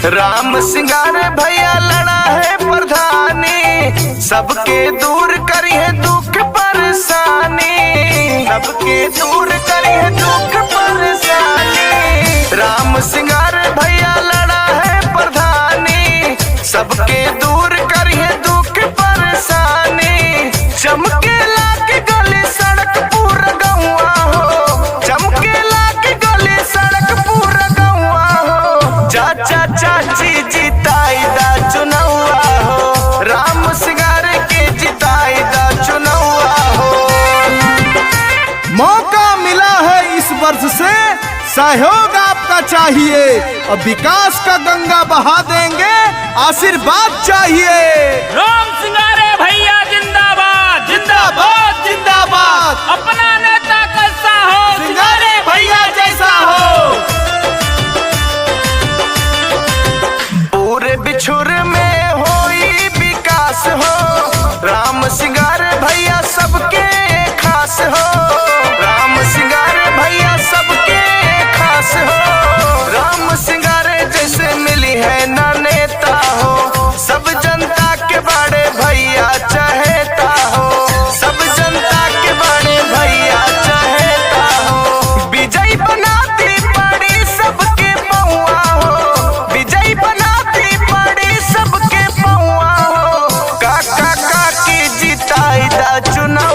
राम सिंगार भैया लड़ा है प्रधानी, सबके दूर करी है दुख परेशानी, सबके दूर करी है दुख परेशानी। राम सिंगार भैया लड़ा है प्रधानी, सबके दूर करी है दुख परेशानी। चमके लाके गली सड़क पूरा गौआ हो, चमके लाके गली सड़क पूरा गौआ हो। चाचा चाची जिताई दा चुनौआ हो, राम सिंगार के जिताई दा चुनौआ हो। मौका मिला है इस वर्ष से, सहयोग आपका चाहिए, और विकास का गंगा बहा देंगे, आशीर्वाद चाहिए। राम सिंगारे भैया जिंदाबाद जिंदाबाद जिंदाबाद। अपना नेता कैसा हो, सिंगारे भैया जैसा हो। पूरे बिछुर में होई विकास हो, राम सिंगार भैया सबके खास हो, राम सिंगार भैया सबके खास हो। राम सिंगार जैसे मिली है ना नेता हो, सब जनता के बड़े भैया चाहता हो, सब जनता के बड़े भैया चाहता हो। विजय बनाती पड़ी सबके पौआ हो, विजय बनाती पड़ी सबके पौआ हो। काका काकी जिताई दा चुनाव